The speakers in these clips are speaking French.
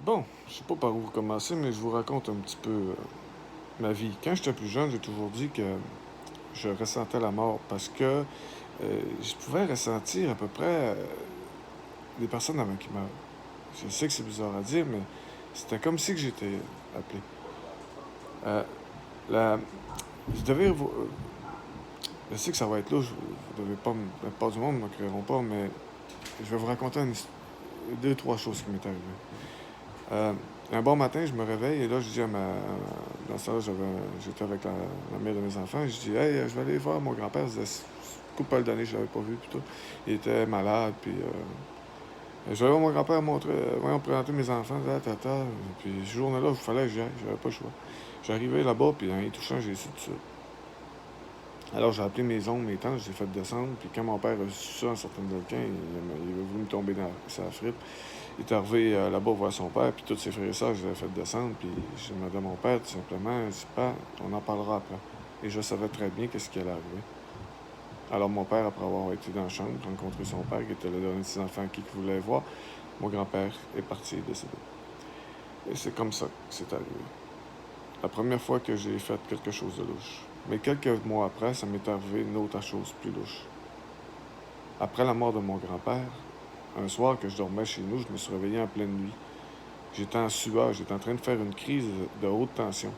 Bon, je sais pas par où commencer, mais je vous raconte un petit peu ma vie. Quand j'étais plus jeune, j'ai toujours dit que je ressentais la mort parce que je pouvais ressentir à peu près des personnes avant qui meurent. Je sais que c'est bizarre à dire, mais c'était comme si que j'étais appelé. Euh, la... Je devais vous... Je sais que ça va être là, vous devez pas la plupart du monde ne me croiront pas, mais je vais vous raconter deux, trois choses qui m'est arrivées. Euh, un bon matin, je me réveille et là, je dis à ma. Dans ça, j'étais avec la mère de mes enfants. Je dis, hey, je vais aller voir mon grand-père. Ça faisait couple d'années, je l'avais pas vu. Puis tout. Il était malade. Puis je vais aller voir mon grand-père montrer, voyons, présenter mes enfants. Tata. Puis ce jour-là, il fallait que j'y aille. J'avais pas le choix. J'arrivais là-bas, puis en y touchant, j'ai su tout ça. Alors, j'ai appelé mes oncles, mes tantes, je les ai fait descendre. Puis quand mon père a su ça, un certain volcan, il a voulu me tomber dans sa frippe. Il est arrivé là-bas voir son père, puis tous ses frères et sœurs, je les ai fait descendre. Puis j'ai demandé à mon père, tout simplement, il dit, pas, on en parlera après. Et je savais très bien qu'est-ce qui allait arriver. Alors, mon père, après avoir été dans la chambre, rencontré son père, qui était le dernier de ses enfants qui voulait voir, mon grand-père est parti et décédé. Et c'est comme ça que c'est arrivé. La première fois que j'ai fait quelque chose de louche. Mais quelques mois après, ça m'est arrivé une autre chose plus louche. Après la mort de mon grand-père, un soir que je dormais chez nous, je me suis réveillé en pleine nuit. J'étais en sueur, j'étais en train de faire une crise de haute tension.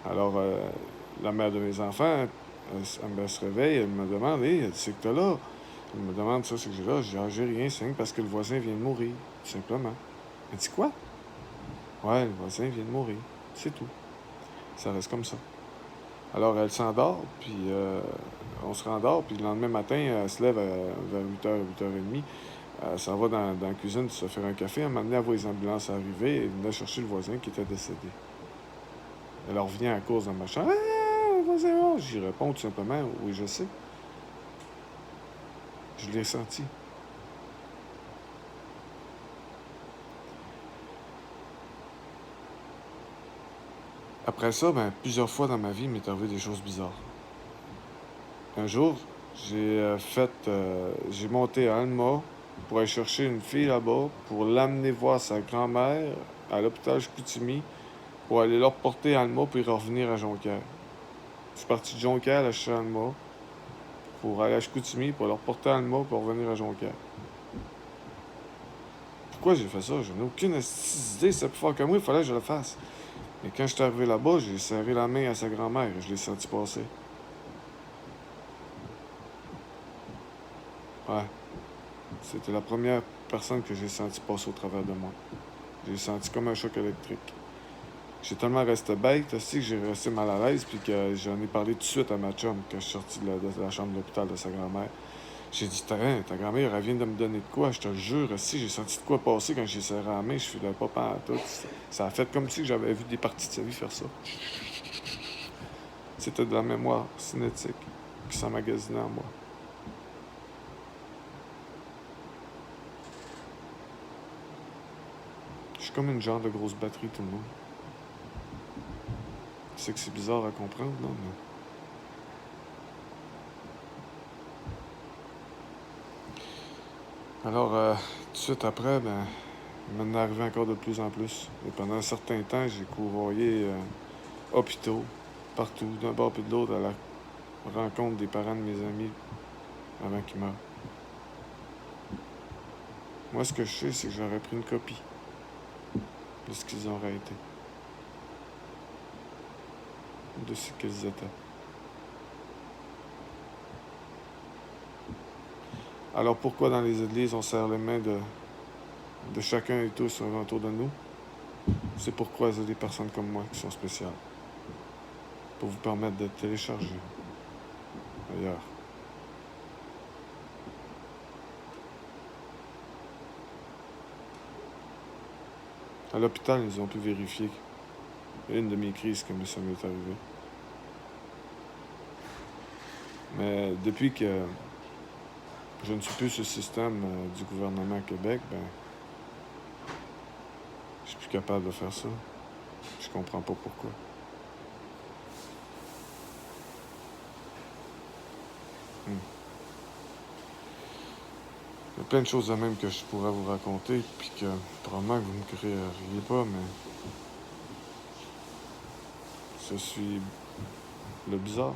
Alors, la mère de mes enfants, elle se réveille, elle me demande, hé, c'est que t'as là? Elle me demande ça, c'est que j'ai là. Je dis, ah, j'ai rien, c'est rien parce que le voisin vient de mourir, tout simplement. Elle dit, quoi? Ouais, le voisin vient de mourir, c'est tout. Ça reste comme ça. Alors, elle s'endort, puis on se rendort, puis le lendemain matin, elle se lève vers 8h, 8h30. Elle s'en va dans la cuisine se faire un café. Elle m'a amené à voir les ambulances arriver et venait chercher le voisin qui était décédé. Elle revient à cause dans ma chambre. Ah, voisin, oh! J'y réponds tout simplement, oui, je sais. Je l'ai senti. Après ça, ben, plusieurs fois dans ma vie, il m'est arrivé des choses bizarres. Un jour, j'ai monté à Alma pour aller chercher une fille là-bas, pour l'amener voir sa grand-mère à l'hôpital Chicoutimi, pour aller leur porter à Alma, puis revenir à Jonquière. Je suis parti de Jonquière à chercher Alma, pour aller à Chicoutimi, pour leur porter à Alma, pour revenir à Jonquière. Pourquoi j'ai fait ça? Je n'ai aucune idée, c'est plus fort que moi, il fallait que je le fasse. Mais quand je suis arrivé là-bas, j'ai serré la main à sa grand-mère et je l'ai senti passer. Ouais, c'était la première personne que j'ai senti passer au travers de moi. J'ai senti comme un choc électrique. J'ai tellement resté bête aussi que j'ai resté mal à l'aise puis que j'en ai parlé tout de suite à ma chum quand je suis sorti de la chambre d'hôpital de sa grand-mère. J'ai dit, ta grand-mère, elle vient de me donner de quoi? Je te le jure, si j'ai senti de quoi passer quand j'ai serré la main, je filais pas pantoute. Ça a fait comme si j'avais vu des parties de sa vie faire ça. C'était de la mémoire cinétique qui s'emmagasinait en moi. Je suis comme une genre de grosse batterie, tout le monde. Je sais que c'est bizarre à comprendre, non? Mais... Alors, tout de suite après, ben, il m'en est arrivé encore de plus en plus. Et pendant un certain temps, j'ai courroyé hôpitaux, partout, d'un bord puis de l'autre, à la rencontre des parents de mes amis avant qu'ils meurent. Moi, ce que je sais, c'est que j'aurais pris une copie de ce qu'ils auraient été, de ce qu'ils étaient. Alors pourquoi dans les églises on serre les mains de chacun et tous autour de nous? C'est pour croiser des personnes comme moi qui sont spéciales, pour vous permettre de télécharger ailleurs. À l'hôpital, ils ont pu vérifier une de mes crises comme ça m'est arrivé. Mais depuis que je ne suis plus sur le système du gouvernement Québec, ben, je suis plus capable de faire ça. Je comprends pas pourquoi. Hmm. Il y a plein de choses de même que je pourrais vous raconter, puis que probablement que vous ne me croiriez pas, mais je suis le bizarre.